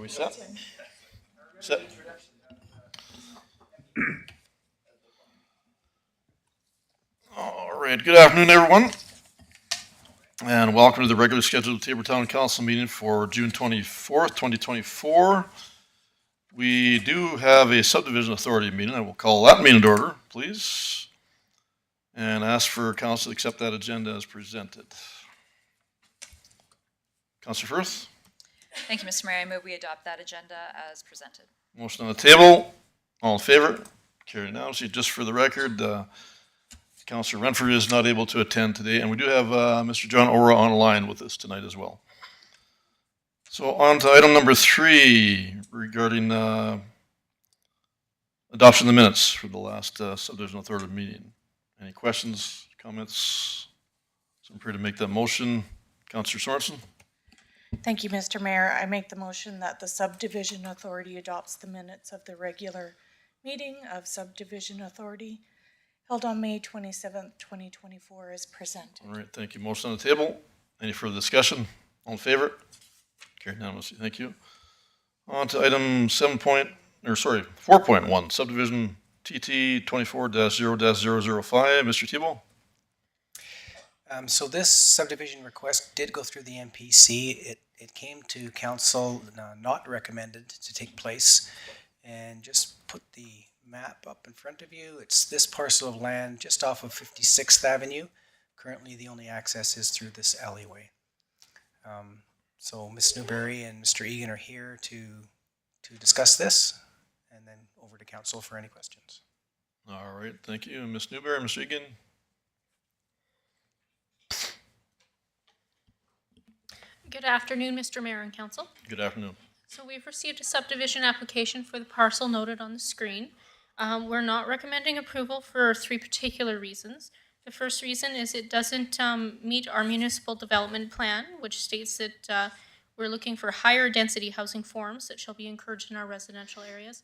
we set? Set. All right, good afternoon, everyone. And welcome to the regular scheduled Taber Town Council meeting for June 24th, 2024. We do have a subdivision authority meeting. I will call that meeting to order, please. And ask for council to accept that agenda as presented. Councilor Firth? Thank you, Mr. Mayor. I move we adopt that agenda as presented. Motion on the table. All in favor? Carried unanimously. Just for the record, Councilor Renfrew is not able to attend today, and we do have Mr. John Ora online with us tonight as well. So on to item number 3 regarding adoption of the minutes for the last subdivision authority meeting. Any questions, comments? So I'm prepared to make that motion. Councilor Sorensen? Thank you, Mr. Mayor. I make the motion that the subdivision authority adopts the minutes of the regular meeting of subdivision authority held on May 27th, 2024 as presented. All right, thank you. Motion on the table. Any further discussion? All in favor? Carried unanimously. Thank you. On to item 4.1, subdivision TT 24-0-005. Mr. Thibault? So this subdivision request did go through the MPC. It came to council not recommended to take place. And just put the map up in front of you. It's this parcel of land just off of 56th Avenue. Currently, the only access is through this alleyway. So Ms. Newberry and Mr. Egan are here to discuss this, and then over to council for any questions. All right, thank you. Ms. Newberry, Mr. Egan? Good afternoon, Mr. Mayor and Council. Good afternoon. So we've received a subdivision application for the parcel noted on the screen. We're not recommending approval for 3 particular reasons. The first reason is it doesn't meet our municipal development plan, which states that we're looking for higher density housing forms that shall be encouraged in our residential areas.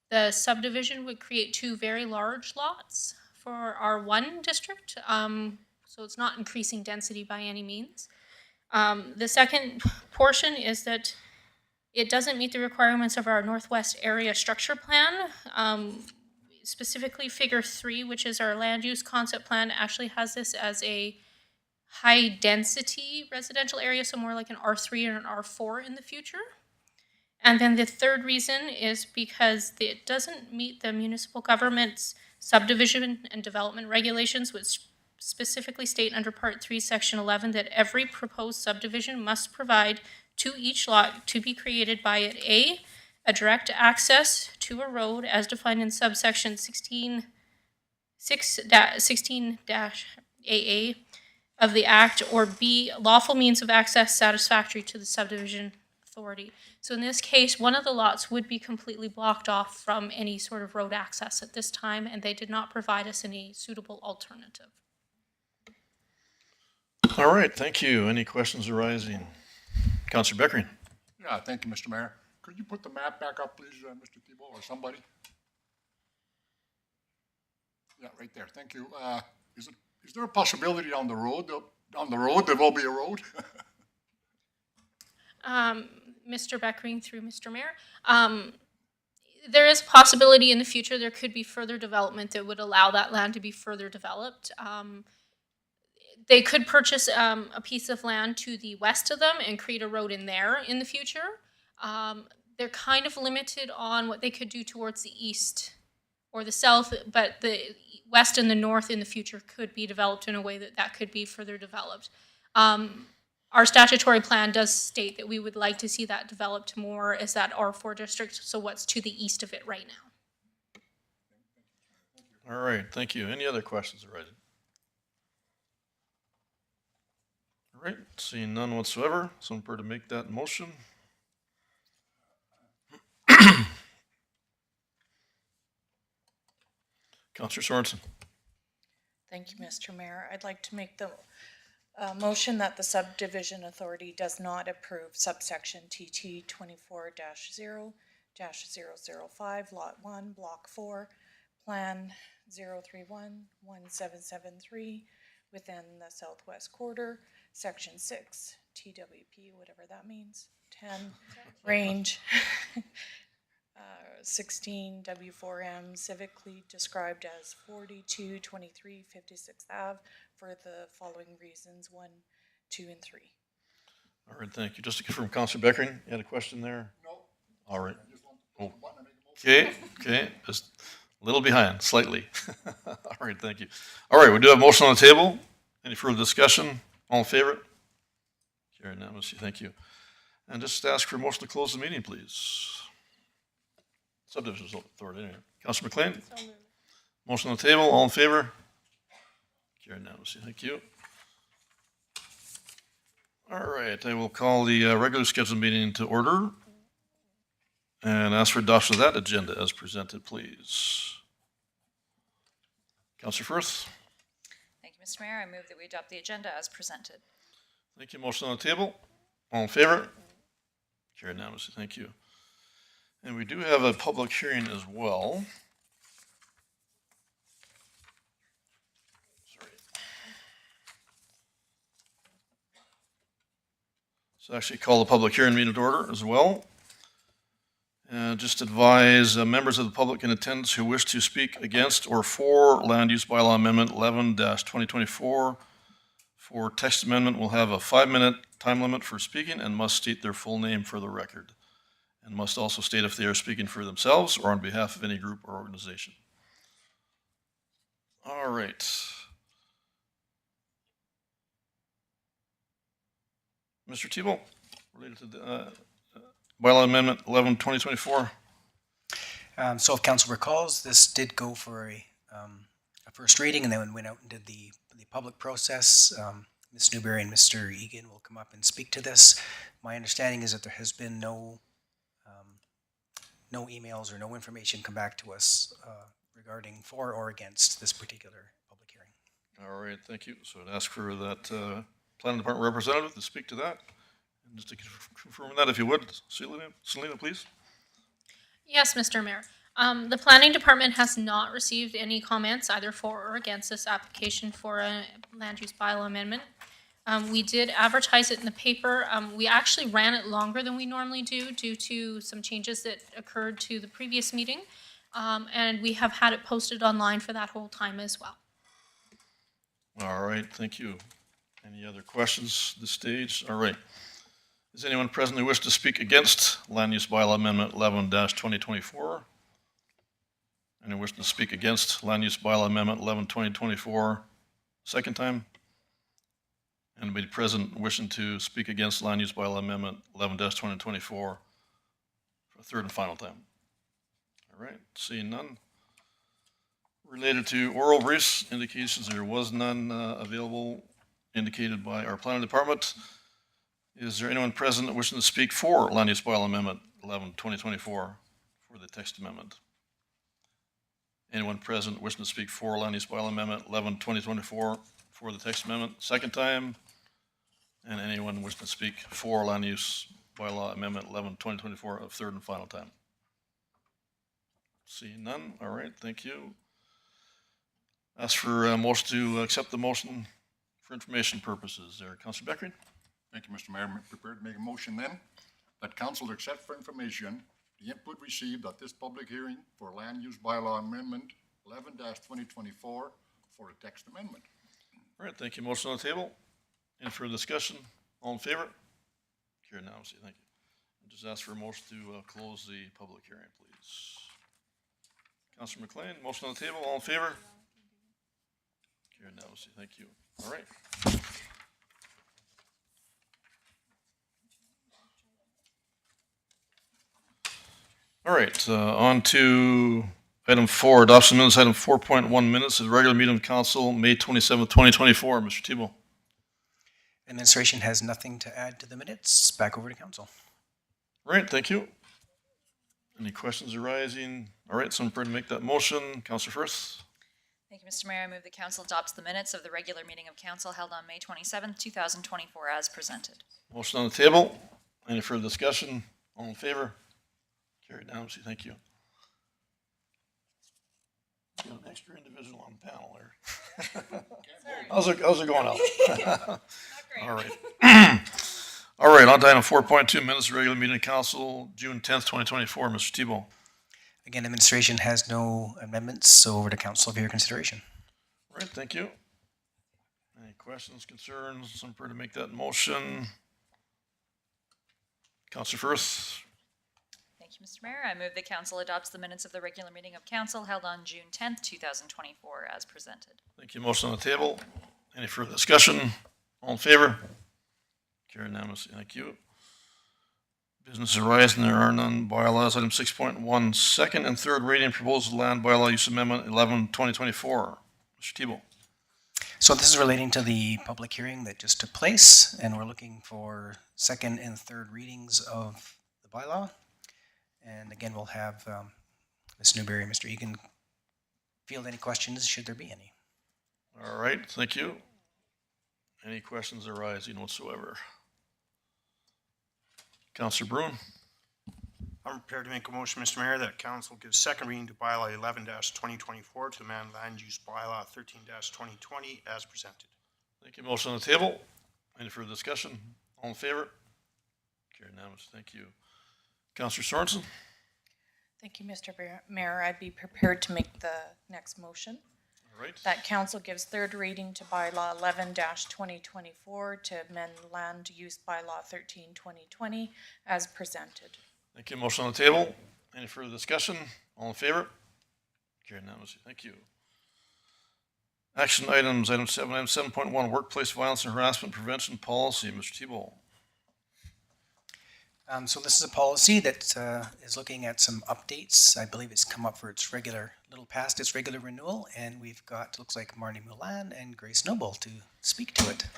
The subdivision would create 2 very large lots for our 1 district, so it's not increasing density by any means. The second portion is that it doesn't meet the requirements of our Northwest Area Structure Plan. Specifically, Figure 3, which is our land use concept plan, actually has this as a high-density residential area, so more like an R3 or an R4 in the future. And then the third reason is because it doesn't meet the municipal government's subdivision and development regulations, which specifically state under Part 3, Section 11, that every proposed subdivision must provide to each lot to be created by it a direct access to a road as defined in subsection 16-AA of the Act, or B, lawful means of access satisfactory to the subdivision authority. So in this case, one of the lots would be completely blocked off from any sort of road access at this time, and they did not provide us any suitable alternative. All right, thank you. Any questions arising? Councilor Beckering? Yeah, thank you, Mr. Mayor. Could you put the map back up, please, Mr. Thibault, or somebody? Yeah, right there. Thank you. Is there a possibility on the road there will be a road? Mr. Beckering through Mr. Mayor. There is a possibility in the future there could be further development that would allow that land to be further developed. They could purchase a piece of land to the west of them and create a road in there in the future. They're kind of limited on what they could do towards the east or the south, but the west and the north in the future could be developed in a way that could be further developed. Our statutory plan does state that we would like to see that developed more as that R4 district, so what's to the east of it right now. All right, thank you. Any other questions arising? All right, seeing none whatsoever, so I'm prepared to make that motion. Councilor Sorensen? Thank you, Mr. Mayor. I'd like to make the motion that the subdivision authority does not approve subsection TT 24-0-005, Lot 1, Block 4, Plan 031-1773 within the Southwest Quarter, Section 6, TWP, whatever that means, 10 range, 16 W4M, civically described as 4223 56th Ave for the following reasons, 1, 2, and 3. All right, thank you. Just to confirm, Counselor Beckering, you had a question there? No, All right. I just want to push the button and make a motion. Okay, just a little behind, slightly. All right, thank you. All right, we do have a motion on the table. Any further discussion? All in favor? Carried unanimously, thank you. And just ask for a motion to close the meeting, please. Subdivision Authority, anyway. Counselor McLean? Motion on the table, all in favor? Carried unanimously, thank you. All right, I will call the regular scheduled meeting to order and ask for adoption of that agenda as presented, please. Counselor Firth? Thank you, Mr. Mayor. I move that we adopt the agenda as presented. Thank you. Motion on the table. All in favor? Carried unanimously. Thank you. And we do have a public hearing as well. Sorry. So actually call the public hearing meeting to order as well. Just advise members of the public in attendance who wish to speak against or for Land Use Bylaw Amendment 11-2024 for text amendment will have a 5-minute time limit for speaking and must state their full name for the record, and must also state if they are speaking for themselves or on behalf of any group or organization. All right. Mr. Tebow, related to the Bylaw Amendment 11-2024. So if council recalls, this did go for a first reading and then went out and did the public process. Ms. Newberry and Mr. Egan will come up and speak to this. My understanding is that there has been no emails or no information come back to us regarding for or against this particular public hearing. All right, thank you. So I'd ask for that planning department representative to speak to that. And just to confirm that, if you would, Selena, please. Yes, Mr. Mayor. The planning department has not received any comments either for or against this application for a land use bylaw amendment. We did advertise it in the paper. We actually ran it longer than we normally do due to some changes that occurred to the previous meeting. And we have had it posted online for that whole time as well. All right, thank you. Any other questions at this stage? All right. Is anyone present who wishes to speak against Land Use Bylaw Amendment 11-2024? Anyone wishing to speak against Land Use Bylaw Amendment 11-2024 second time? Anybody present wishing to speak against Land Use Bylaw Amendment 11-2024 for a third and final time? All right, seeing none. Related to oral briefs, indications there was none available indicated by our planning department. Is there anyone present wishing to speak for Land Use Bylaw Amendment 11-2024 for the text amendment? Anyone present wishing to speak for Land Use Bylaw Amendment 11-2024 for the text amendment second time? And anyone wishing to speak for Land Use Bylaw Amendment 11-2024 a third and final time? Seeing none, all right, thank you. Ask for a motion to accept the motion for information purposes there. Councilor Beckering? Thank you, Mr. Mayor. I'm prepared to make a motion then that council accept for information the input received at this public hearing for land use bylaw amendment 11-2024 for a text amendment. All right, thank you. Motion on the table. Any further discussion? All in favor? Carried unanimously, thank you. I'll just ask for a motion to close the public hearing, please. Councilor McLean, motion on the table. All in favor? Carried unanimously, thank you. All right. All right, on to item 4, adoption minutes, item 4.1 minutes of the regular meeting of council, May 27th, 2024. Mr. Tebow. Administration has nothing to add to the minutes. Back over to council. All right, thank you. Any questions arising? All right, someone prepared to make that motion. Councilor Firth. Thank you, Mr. Mayor. I move the council adopts the minutes of the regular meeting of council held on May 27th, 2024 as presented. Motion on the table. Any further discussion? All in favor? Carried unanimously, thank you. Got an extra individual on the panel there. How's it going out? All right. All right, on to item 4.2, minutes of regular meeting of council, June 10th, 2024. Mr. Tebow. Again, administration has no amendments, so over to council for your consideration. All right, thank you. Any questions, concerns? Some to make that motion? Councilor Firth. Thank you, Mr. Mayor. I move that council adopts the minutes of the regular meeting of council held on June 10th, 2024 as presented. Thank you. Motion on the table. Any further discussion? All in favor? Carried unanimously. Thank you. Business arising, there are none. Bylaws, item 6.1, second and third reading, proposed land bylaw use amendment 11/2024. Mr. Tebow. So this is relating to the public hearing that just took place, and we're looking for second and third readings of the bylaw. And again, we'll have Ms. Newberry and Mr. Egan field any questions, should there be any. All right, thank you. Any questions arising whatsoever? Councilor Bruin. I'm prepared to make a motion, Mr. Mayor, that council gives second reading to bylaw 11-2024 to amend land use bylaw 13-2020 as presented. Thank you. Motion on the table. Any further discussion? All in favor? Carried unanimously. Thank you. Councilor Sorensen. Thank you, Mr. Mayor. I'd be prepared to make the next motion. All right. That council gives third reading to bylaw 11-2024 to amend land use bylaw 13-2020 as presented. Thank you. Motion on the table. Any further discussion? All in favor? Carried unanimously. Thank you. Action items, item 7.1, workplace violence and harassment prevention policy. Mr. Tebow. So this is a policy that is looking at some updates. I believe it's come up for its little past its regular renewal, and we've got, looks like Marnie Mulan and Grace Noble to speak to it.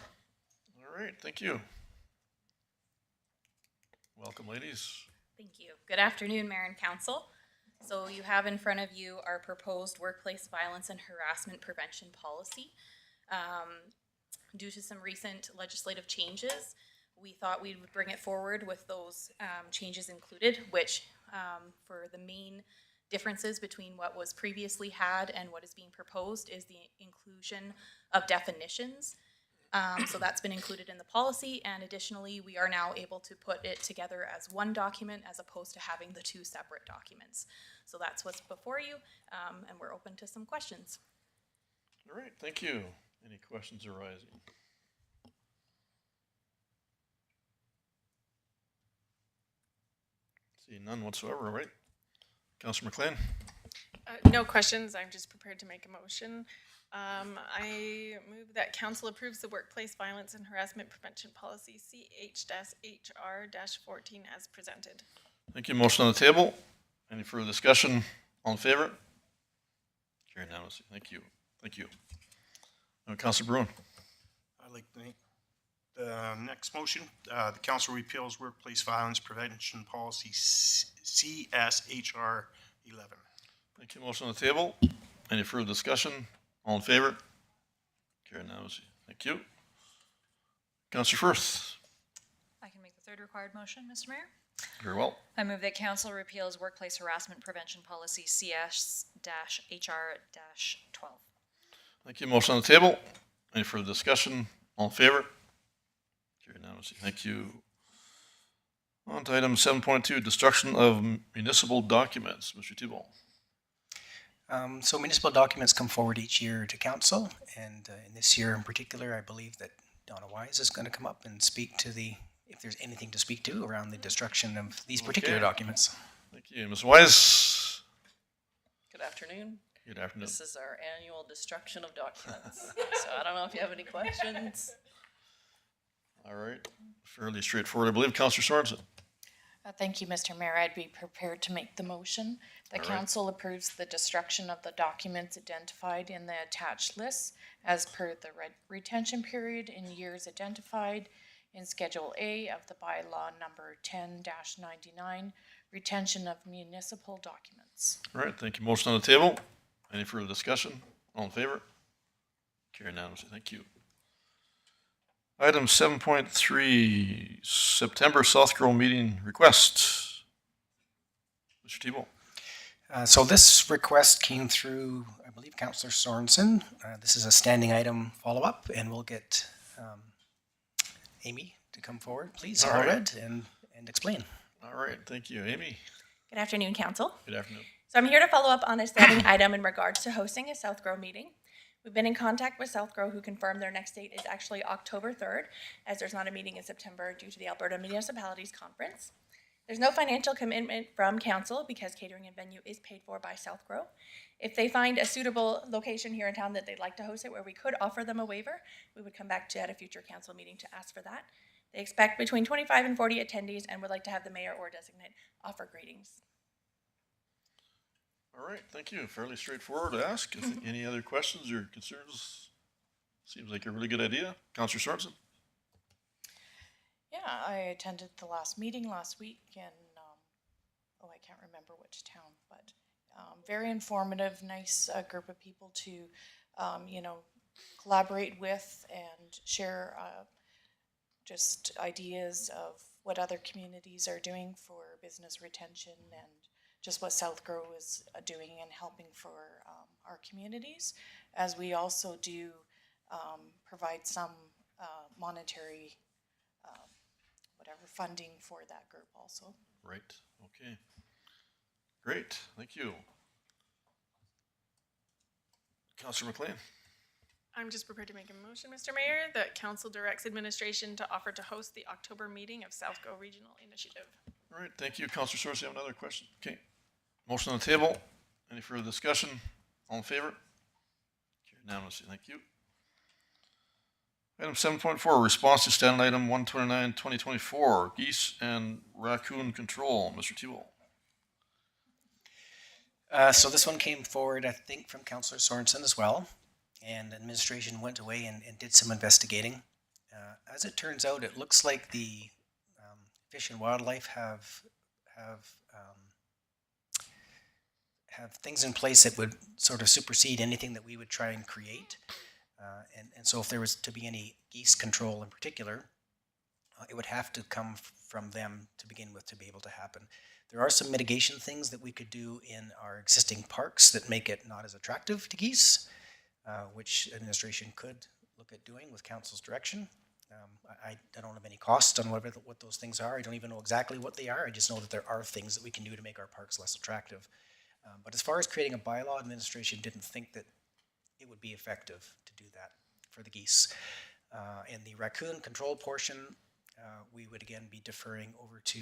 All right. Thank you. Welcome, ladies. Thank you. Good afternoon, Mayor and Council. So you have in front of you our proposed workplace violence and harassment prevention policy. Due to some recent legislative changes, we thought we would bring it forward with those changes included, which for the main differences between what was previously had and what is being proposed is the inclusion of definitions. So that's been included in the policy, and additionally, we are now able to put it together as one document as opposed to having the two separate documents. So that's what's before you, and we're open to some questions. All right. Thank you. Any questions arising? See none whatsoever, right? Councilor McLean. No questions. I'm just prepared to make a motion. I move that council approves the workplace violence and harassment prevention policy CH-HR-14 as presented. Thank you. Motion on the table. Any further discussion? All in favor? Carried unanimously. Thank you. Thank you. Councilor Bruin. I'd like to make the next motion. The council repeals workplace violence prevention policy CSHR 11. Thank you. Motion on the table. Any further discussion? All in favor? Carried unanimously. Thank you. Councilor Firth. I can make the third required motion, Mr. Mayor. Very well. I move that council repeals workplace harassment prevention policy CS-HR-12. Thank you. Motion on the table. Any further discussion? All in favor? Carried unanimously. Thank you. On to item 7.2, destruction of municipal documents. Mr. Tebow. So municipal documents come forward each year to council, and in this year in particular, I believe that Donna Wise is going to come up and speak to if there's anything to speak to around the destruction of these particular Okay. documents. Thank you. Ms. Wise. Good afternoon. Good afternoon. This is our annual destruction of documents. So I don't know if you have any questions. All right. Fairly straightforward, I believe. Councilor Sorensen. Thank you, Mr. Mayor. I'd be prepared to make the motion. The All right. council approves the destruction of the documents identified in the attached list as per the retention period in years identified in Schedule A of the bylaw number 10-99, retention of municipal documents. All right. Thank you. Motion on the table. Any further discussion? All in favor? Carried unanimously. Thank you. Item 7.3, September South Girl meeting request. Mr. Tebow. So this request came through, I believe, Councillor Sorensen. This is a standing item follow-up, and we'll get Amy to come forward, please. All right. Allred, and explain. All right, thank you. Amy, Good afternoon, Council. good afternoon. So I'm here to follow up on a standing item in regards to hosting a South Grow meeting. We've been in contact with South Grow, who confirmed their next date is actually October 3rd, as there's not a meeting in September due to the Alberta Municipalities Conference. There's no financial commitment from council because catering and venue is paid for by South Grow. If they find a suitable location here in town that they'd like to host it, where we could offer them a waiver, we would come back to at a future council meeting to ask for that. They expect between 25 and 40 attendees and would like to have the mayor or designate offer greetings. All right, thank you. Fairly straightforward to ask. Any other questions or concerns? Seems like a really good idea. Counselor Sorensen? Yeah, I attended the last meeting last week in, I can't remember which town, but very informative, nice group of people to, collaborate with and share just ideas of what other communities are doing for business retention and just what South Grow is doing and helping for our communities, as we also do provide some monetary funding for that group also. Right, okay. Great, thank you. Counselor McLean? I'm just prepared to make a motion, Mr. Mayor, that council directs administration to offer to host the October meeting of South Grow Regional Initiative. All right, thank you. Counselor Sorensen, you have another question? Okay. Motion on the table. Any further discussion? All in favor? Carried unanimously, thank you. Item 7.4, response to standard item 129, 2024, geese and raccoon control. Mr. Tebow. So this one came forward, I think, from Councillor Sorensen as well, and administration went away and did some investigating. As it turns out, it looks like the Fish and Wildlife have things in place that would sort of supersede anything that we would try and create. And so if there was to be any geese control in particular, it would have to come from them to begin with to be able to happen. There are some mitigation things that we could do in our existing parks that make it not as attractive to geese, which administration could look at doing with council's direction. I don't have any cost on what those things are. I don't even know exactly what they are. I just know that there are things that we can do to make our parks less attractive. But as far as creating a bylaw, administration didn't think that it would be effective to do that for the geese. In the raccoon control portion, we would again be deferring over to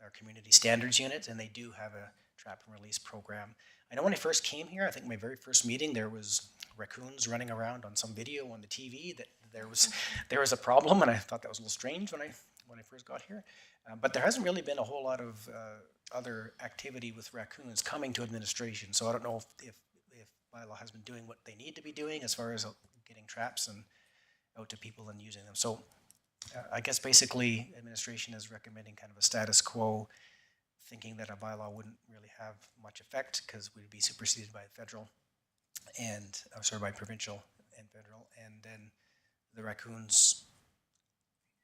our community standards unit, and they do have a trap and release program. I know when I first came here, I think my very first meeting, there was raccoons running around on some video on the TV that there was a problem, and I thought that was a little strange when I first got here. But there hasn't really been a whole lot of other activity with raccoons coming to administration, so I don't know if bylaw has been doing what they need to be doing as far as getting traps and out to people and using them. So I guess basically administration is recommending kind of a status quo, thinking that a bylaw wouldn't really have much effect because we'd be superseded by federal and by provincial and federal. And then the raccoons,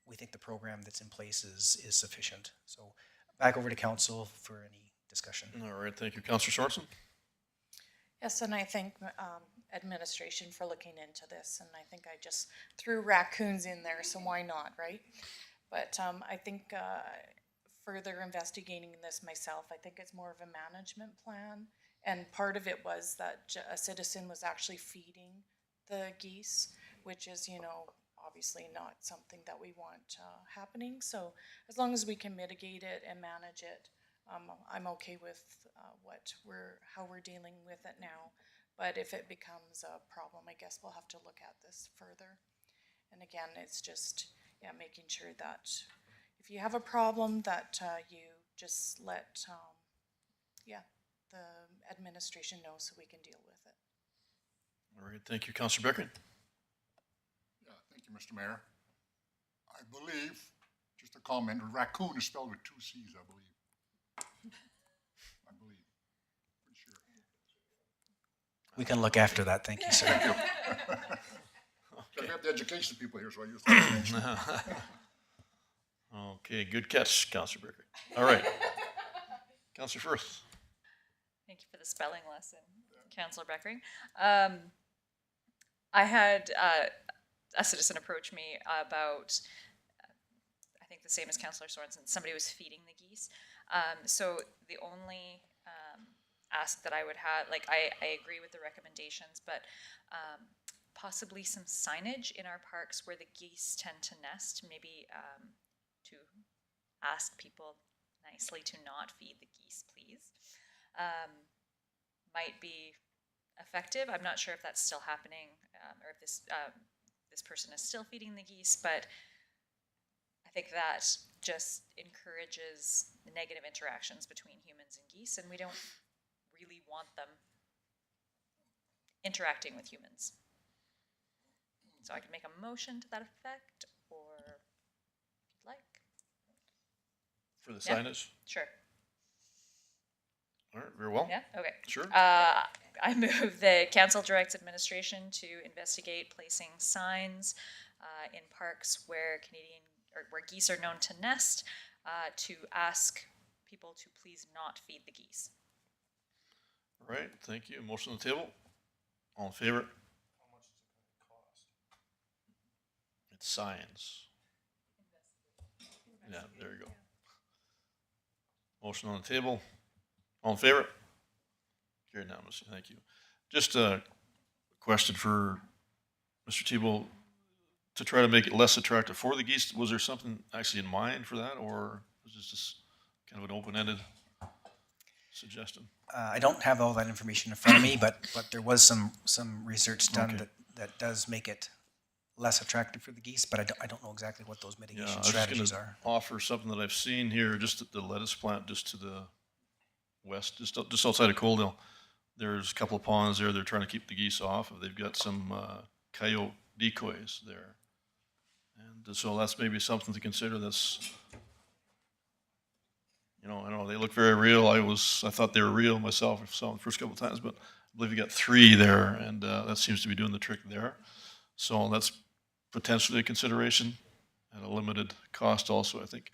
we think the program that's in place is sufficient. So back over to council for any discussion. All right, thank you. Counselor Sorensen? Yes, and I thank administration for looking into this, and I think I just threw raccoons in there, so why not, right? But I think further investigating this myself, I think it's more of a management plan, and part of it was that a citizen was actually feeding the geese, which is, obviously not something that we want happening. So as long as we can mitigate it and manage it, I'm okay with how we're dealing with it now. But if it becomes a problem, I guess we'll have to look at this further. And again, it's just, making sure that if you have a problem that you just let, the administration know so we can deal with it. All right, thank you. Counselor Beckering? Yeah, thank you, Mr. Mayor. I believe, just a comment, raccoon is spelled with 2 C's, I believe. Pretty sure. We can look after that. Thank you, sir. So we have the education people here, so I use that. Okay, good catch, Counselor Beckering. All right. Counselor Firth? Thank you for the spelling lesson, Councillor Beckering. I had a citizen approached me about, I think the same as Councillor Sorensen, somebody was feeding the geese. So the only ask that I would have, like, I agree with the recommendations, but possibly some signage in our parks where the geese tend to nest, maybe to ask people nicely to not feed the geese, please, might be effective. I'm not sure if that's still happening, or if this person is still feeding the geese, but I think that just encourages the negative interactions between humans and geese, and we don't really want them interacting with humans. So I could make a motion to that effect, or if you'd like. For the Yeah. signage? Sure. All right, very well. Yeah, okay. Sure. I move that council directs administration to investigate placing signs in parks where where geese are known to nest, to ask people to please not feed the geese. All right, thank you. Motion on the table. All in favor? It's signs. Yeah, there you go. Motion on the table. All in favor? Carried unanimously. Thank you. Just a question for Mr. Tebow. To try to make it less attractive for the geese, was there something actually in mind for that, or was this just kind of an open-ended suggestion? I don't have all that information in front of me, but there was some research done Okay. that does make it less attractive for the geese, but I don't know exactly what those Yeah, I mitigation was just strategies gonna are. offer something that I've seen here, just at the lettuce plant, just to the west, just outside of Coaldale. There's a couple of ponds there. They're trying to keep the geese off. They've got some coyote decoys there. And so that's maybe something to consider. That's, I know they look very real. I thought they were real myself. I saw them the first couple of times, but I believe you got 3 there, and that seems to be doing the trick there. So that's potentially a consideration at a limited cost also, I think,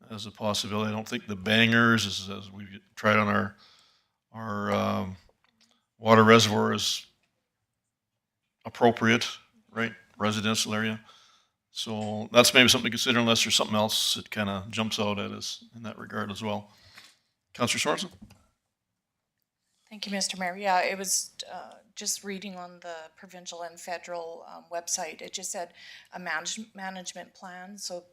as a possibility. I don't think the bangers, as we tried on our water reservoir, is appropriate, right? Residential area. So that's maybe something to consider, unless there's something else that kind of jumps out at us in that regard as well. Councillor Sorensen? Thank you, Mr. Mayor. Yeah, it was just reading on the provincial and federal website. It just said a management plan. So,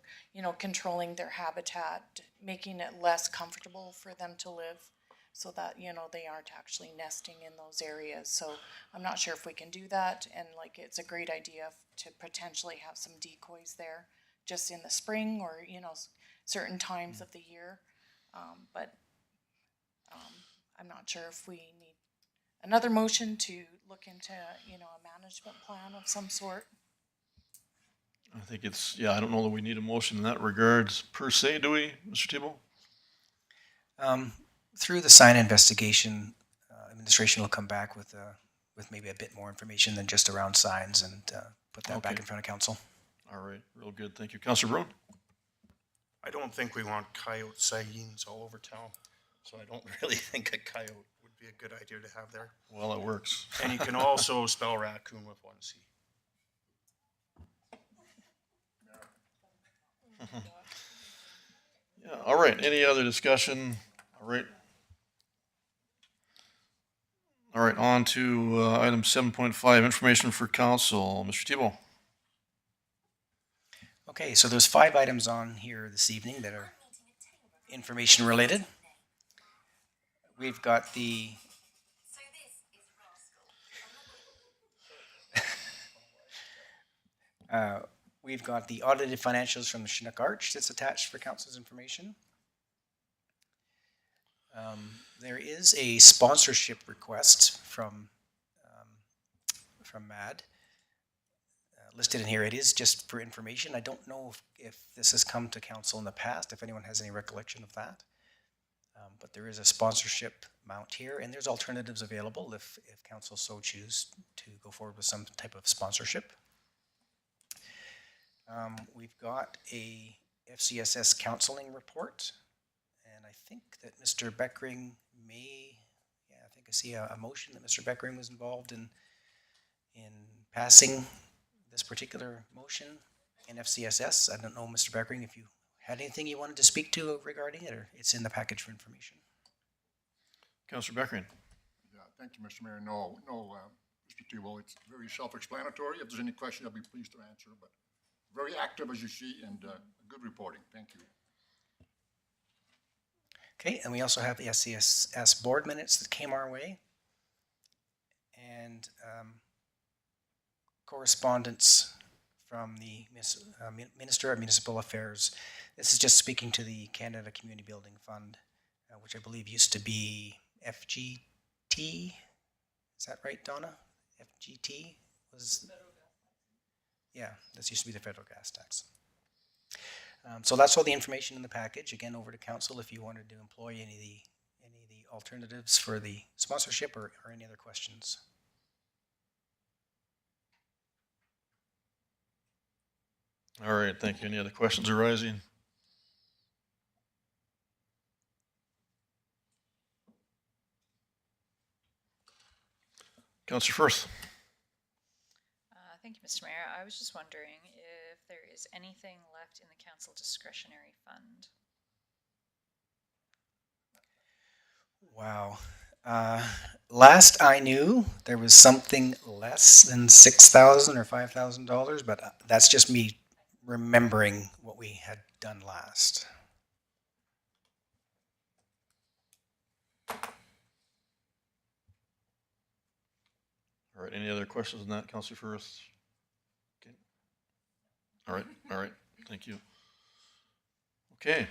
controlling their habitat, making it less comfortable for them to live so that, they aren't actually nesting in those areas. So I'm not sure if we can do that. And it's a great idea to potentially have some decoys there just in the spring or, certain times of the year. But I'm not sure if we need another motion to look into, a management plan of some sort. I think I don't know that we need a motion in that regard per se, do we, Mr. Tebow? Through the sign investigation, administration will come back with maybe a bit more information than just around signs and put that back Okay. in front of council. All right, real good. Thank you. Councillor Brown? I don't think we want coyote sightings all over town, so I don't really think a coyote would be a good idea to have there. Well, it works. And you can also spell raccoon with 1 C. Yeah, all right. Any other discussion? All right. All right, on to item 7.5, information for council. Mr. Tebow? Okay, so there's 5 items on here this evening that are information related. We've got the we've got the audited financials from the Chinook Arch that's attached for council's information. There is a sponsorship request from MAD listed in here. It is just for information. I don't know if this has come to council in the past, if anyone has any recollection of that. But there is a sponsorship amount here, and there's alternatives available if council so choose to go forward with some type of sponsorship. We've got a FCSS counseling report, and I think that Mr. Beckering I think I see a motion that Mr. Beckering was involved in passing this particular motion in FCSS. I don't know, Mr. Beckering, if you had anything you wanted to speak to regarding it, or it's in the package for information. Councillor Beckering. Yeah, thank you, Mr. Mayor. No, Mr. Tebow, it's very self-explanatory. If there's any question, I'll be pleased to answer, but very active as you see and good reporting. Thank you. Okay, and we also have the SCSS board minutes that came our way. And correspondence from the Minister of Municipal Affairs. This is just speaking to the Canada Community Building Fund, which I believe used to be FGT. Is that right, Donna? FGT was. Yeah, this used to be the federal gas tax. So that's all the information in the package. Again, over to council if you wanted to employ any of the alternatives for the sponsorship or any other questions. All right, thank you. Any other questions arising? Councillor Firth. Thank you, Mr. Mayor. I was just wondering if there is anything left in the council discretionary fund. Wow. Last I knew, there was something less than $6,000 or $5,000, but that's just me remembering what we had done last. All right, any other questions on that, Councillor Firth? Okay. All right, thank you. Okay.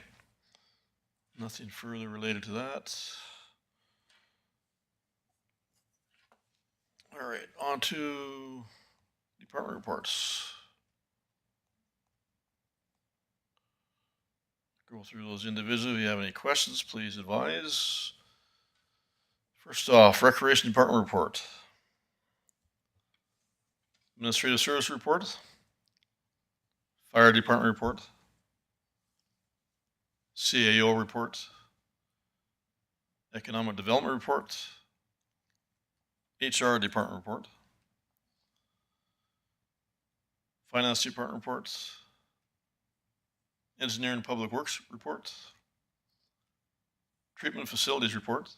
Nothing further related to that. All right, on to department reports. Go through those individually. If you have any questions, please advise. First off, Recreation Department report. Administrative Service report. Fire Department report. CAO report. Economic Development report. HR Department report. Finance Department report. Engineering and Public Works report. Treatment Facilities report.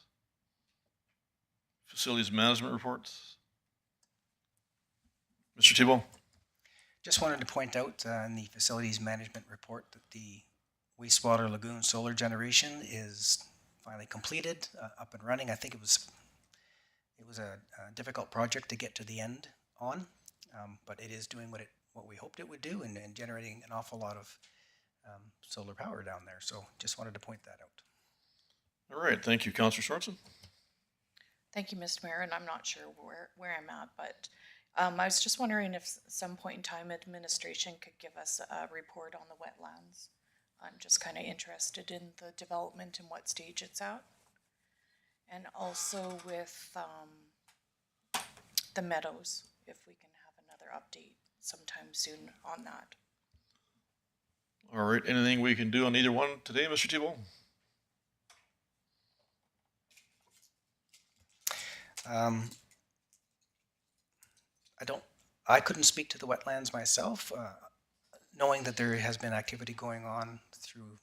Facilities Management report. Mr. Tebow. Just wanted to point out in the facilities management report that the wastewater lagoon solar generation is finally completed, up and running. I think it was a difficult project to get to the end on, but it is doing what we hoped it would do and generating an awful lot of solar power down there. So just wanted to point that out. All right, thank you, Councillor Sorensen. Thank you, Mr. Mayor, and I'm not sure where I'm at, but I was just wondering if some point in time administration could give us a report on the wetlands. I'm just kind of interested in the development and what stage it's at. And also with the meadows, if we can have another update sometime soon on that. All right, anything we can do on either one today, Mr. Tebow? I couldn't speak to the wetlands myself, knowing that there has been activity going on through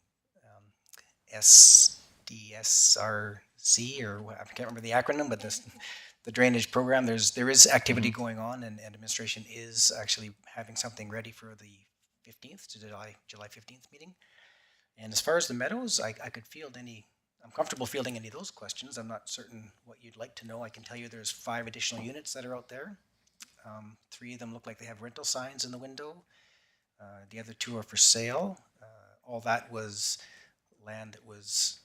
SDSRC, or I can't remember the acronym, but the drainage program. There is activity going on, and administration is actually having something ready for the 15th to July 15th meeting. And as far as the meadows, I'm comfortable fielding any of those questions. I'm not certain what you'd like to know. I can tell you there's 5 additional units that are out there. 3 of them look like they have rental signs in the window. The other 2 are for sale. All that was land that was,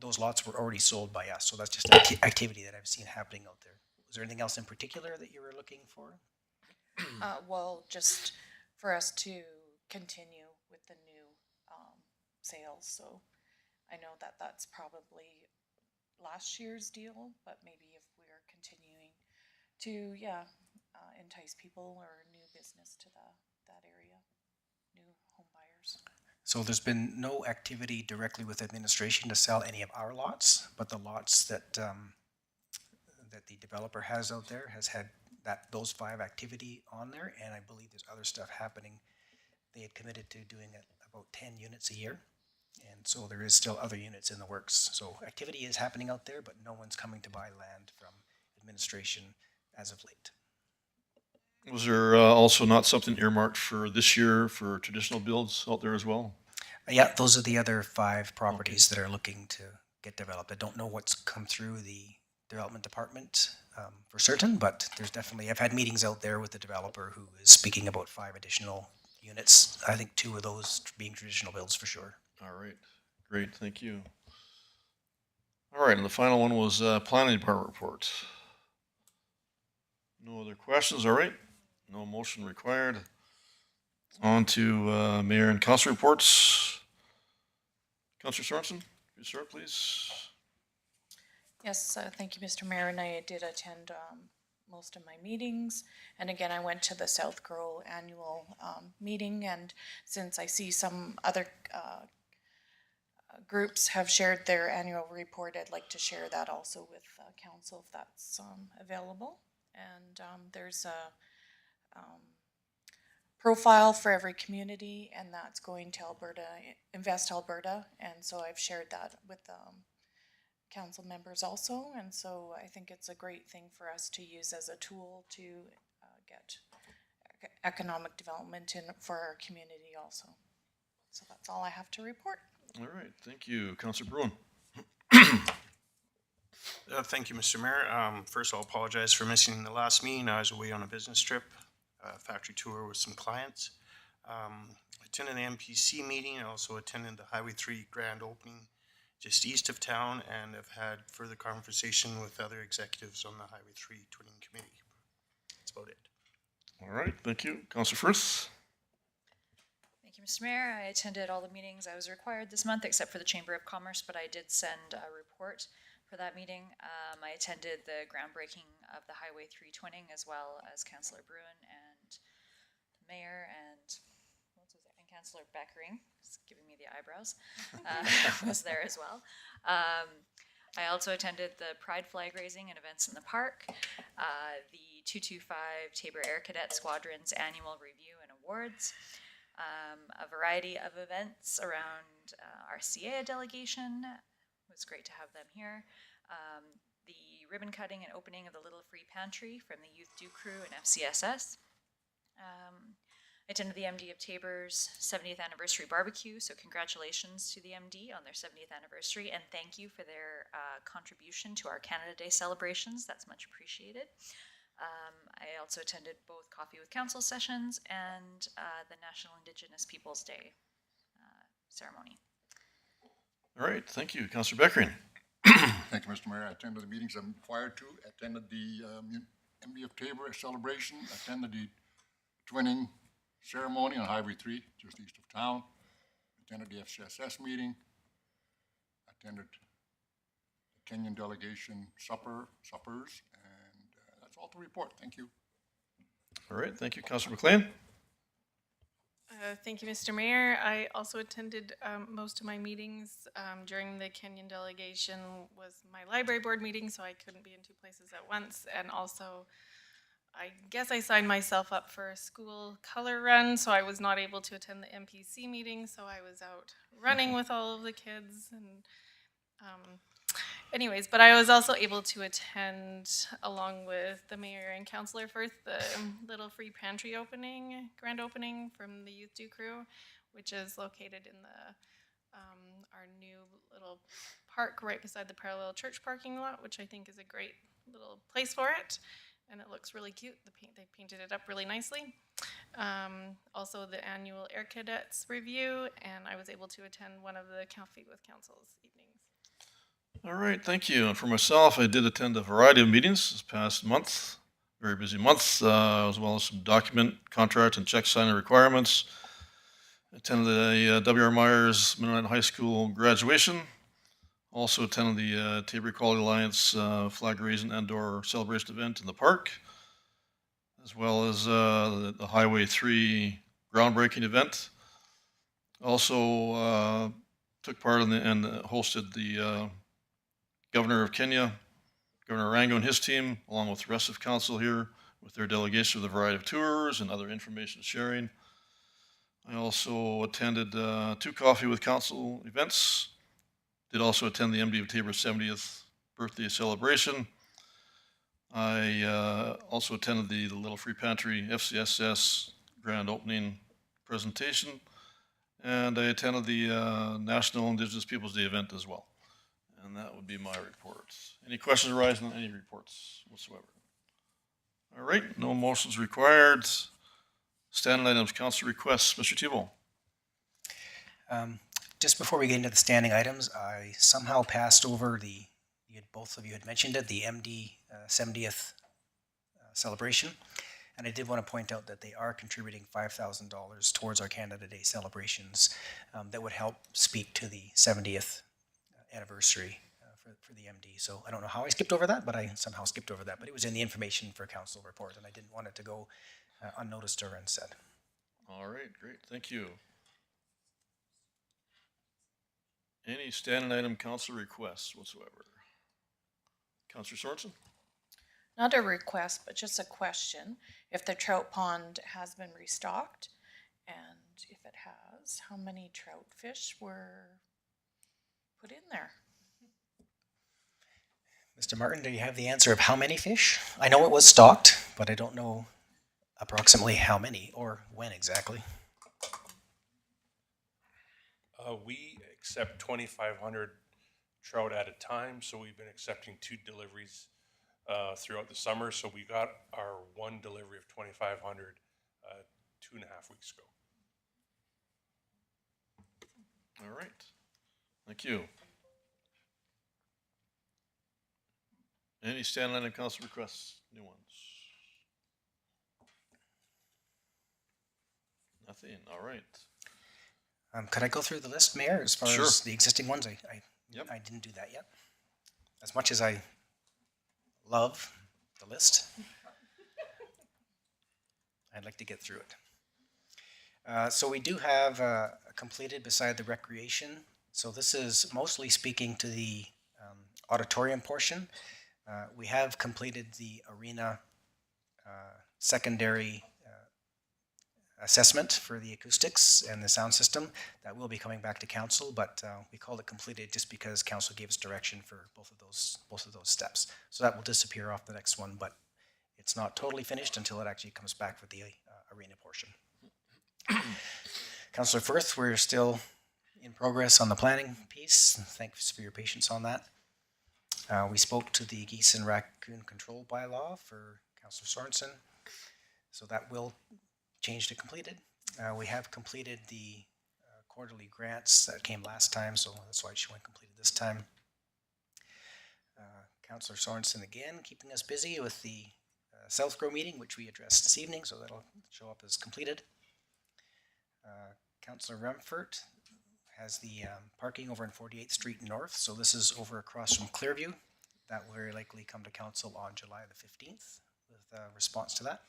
those lots were already sold by us. So that's just activity that I've seen happening out there. Was there anything else in particular that you were looking for? Well, just for us to continue with the new sales. So I know that that's probably last year's deal, but maybe if we're continuing to, entice people or new business to that area, new home buyers. So there's been no activity directly with administration to sell any of our lots, but the lots that that the developer has out there has had those 5 activity on there, and I believe there's other stuff happening. They had committed to doing about 10 units a year, and so there is still other units in the works. So activity is happening out there, but no one's coming to buy land from administration as of late. Was there also not something earmarked for this year for traditional builds out there as well? Yeah, those are the other 5 properties that are looking to get developed. I don't know what's come through the development department for certain, but there's definitely, I've had meetings out there with the developer who is speaking about 5 additional units. I think 2 of those being traditional builds for sure. All right, great, thank you. All right, and the final one was planning department report. No other questions, all right? No motion required. On to mayor and council reports. Councilor Sorensen, you start, please. Yes, thank you, Mr. Mayor, and I did attend most of my meetings. And again, I went to the South Grow annual meeting, and since I see some other groups have shared their annual report, I'd like to share that also with council if that's available. And there's a profile for every community, and that's going to Alberta, Invest Alberta, and so I've shared that with council members also, and so I think it's a great thing for us to use as a tool to get economic development for our community also. So that's all I have to report. All right, thank you. Councilor Bruin. Thank you, Mr. Mayor. First, I'll apologize for missing the last meeting. I was away on a business trip, factory tour with some clients. Attended the MPC meeting. I also attended the Highway 3 grand opening just east of town, and have had further conversation with other executives on the Highway 3 Twinning Committee. That's about it. All right, thank you. Councilor Firth. Thank you, Mr. Mayor. I attended all the meetings I was required this month, except for the Chamber of Commerce, but I did send a report for that meeting. I attended the groundbreaking of the Highway 3 Twinning, as well as Councillor Bruin and the Mayor and Councillor Beckering, just giving me the eyebrows, was there as well. I also attended the Pride flag raising and events in the park, the 225 Tabor Air Cadet Squadron's annual review and awards, a variety of events around our CA delegation. It was great to have them here. The ribbon cutting and opening of the Little Free Pantry from the Youth Do Crew and FCSS. I attended the MD of Tabor's 70th anniversary barbecue, so congratulations to the MD on their 70th anniversary, and thank you for their contribution to our Canada Day celebrations. That's much appreciated. I also attended both Coffee with Council sessions and the National Indigenous Peoples Day ceremony. All right, thank you. Councilor Beckering. Thank you, Mr. Mayor. I attended the meetings I'm required to, attended the MD of Tabor celebration, attended the twinning ceremony on Highway 3, just east of town, attended the FCSS meeting, attended the Kenyan delegation suppers, and that's all to report. Thank you. All right, thank you. Councilor McLean. Thank you, Mr. Mayor. I also attended most of my meetings. During the Kenyan delegation was my library board meeting, so I couldn't be in 2 places at once, and also I guess I signed myself up for a school color run, so I was not able to attend the MPC meeting, so I was out running with all of the kids. And anyways, but I was also able to attend, along with the mayor and Councillor Firth, the Little Free Pantry grand opening from the Youth Do Crew, which is located in the our new little park right beside the Parallel Church parking lot, which I think is a great little place for it. And it looks really cute. They painted it up really nicely. Also the annual Air Cadets review, and I was able to attend one of the Coffee with Council's evenings. All right, thank you. And for myself, I did attend a variety of meetings this past month. Very busy month, as well as some document, contract, and check signing requirements. Attended a W.R. Myers Mennonite High School graduation. Also attended the Tabor Equality Alliance flag raising and/or celebration event in the park, as well as the Highway 3 groundbreaking event. Also took part in and hosted the Governor of Kenya, Governor Rango and his team, along with the rest of council here, with their delegation of the variety of tours and other information sharing. I also attended 2 Coffee with Council events. Did also attend the MD of Tabor 70th birthday celebration. I also attended the Little Free Pantry FCSS grand opening presentation, and I attended the National Indigenous Peoples Day event as well. And that would be my report. Any questions arising on any reports whatsoever? All right, no motions required. Standing items, council requests. Mr. Tebow. Just before we get into the standing items, I somehow passed over both of you had mentioned it, the MD 70th celebration. And I did want to point out that they are contributing $5,000 towards our Canada Day celebrations that would help speak to the 70th anniversary for the MD. So I don't know how I skipped over that, but I somehow skipped over that. But it was in the information for council report, and I didn't want it to go unnoticed or unsaid. All right, great, thank you. Any standing item council requests whatsoever? Councilor Sorensen? Not a request, but just a question. If the trout pond has been restocked, and if it has, how many trout fish were put in there? Mr. Martin, do you have the answer of how many fish? I know it was stocked, but I don't know approximately how many or when exactly. We accept 2,500 trout at a time, so we've been accepting 2 deliveries throughout the summer. So we got our 1 delivery of 2,500 2.5 weeks ago. All right, thank you. Any standing item council requests, new ones? Nothing, all right. Could I go through the list, Mayor, as far Sure. as the existing ones? I didn't do that yet. As much as I love the list, I'd like to get through it. So we do have completed beside the recreation. So this is mostly speaking to the auditorium portion. We have completed the arena secondary assessment for the acoustics and the sound system. That will be coming back to council, but we called it completed just because council gave us direction for both of those steps. So that will disappear off the next one, but it's not totally finished until it actually comes back for the arena portion. Councillor Firth, we're still in progress on the planning piece. Thanks for your patience on that. We spoke to the geese and raccoon control bylaw for Councillor Sorensen, so that will change to completed. We have completed the quarterly grants that came last time, so that's why she went completed this time. Councillor Sorensen again, keeping us busy with the Southgrow meeting, which we addressed this evening, so that'll show up as completed. Councillor Remfort has the parking over on 48th Street North, so this is over across from Clearview. That will very likely come to council on July the 15th with a response to that.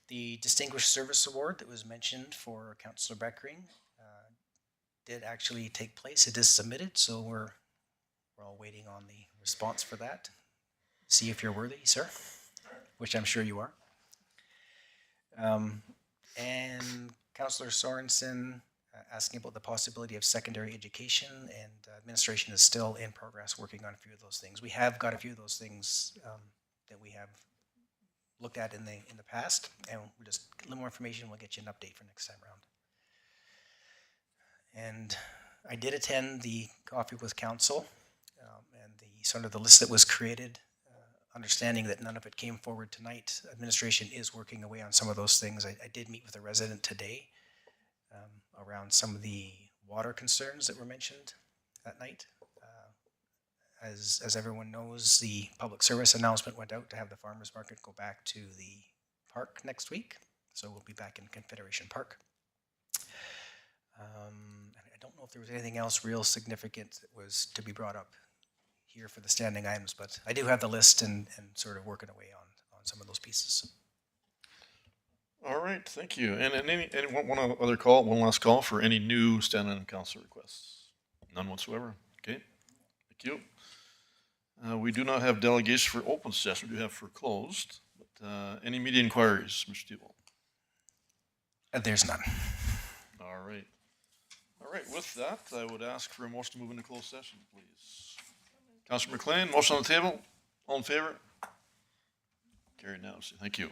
The Distinguished Service Award that was mentioned for Councillor Beckering did actually take place. It is submitted, so we're all waiting on the response for that. See if you're worthy, sir, which I'm sure you are. And Councillor Sorensen asking about the possibility of secondary education, and administration is still in progress working on a few of those things. We have got a few of those things that we have looked at in the past, and we'll just a little more information. We'll get you an update for next time around. And I did attend the Coffee with Council and the sort of the list that was created. Understanding that none of it came forward tonight, administration is working away on some of those things. I did meet with a resident today around some of the water concerns that were mentioned that night. As everyone knows, the public service announcement went out to have the farmers market go back to the park next week. So we'll be back in Confederation Park. I don't know if there was anything else real significant that was to be brought up here for the standing items, but I do have the list and sort of working away on some of those pieces. All right, thank you. And any one last call for any new standing item council requests? None whatsoever. Okay, thank you. We do not have delegations for open session, we do have for closed. But any media inquiries, Mr. Tebow? There's none. All right. All right, with that, I would ask for a motion to move into closed session, please. Councilor McLean, motion on the table. All in favor? Carried now. Thank you.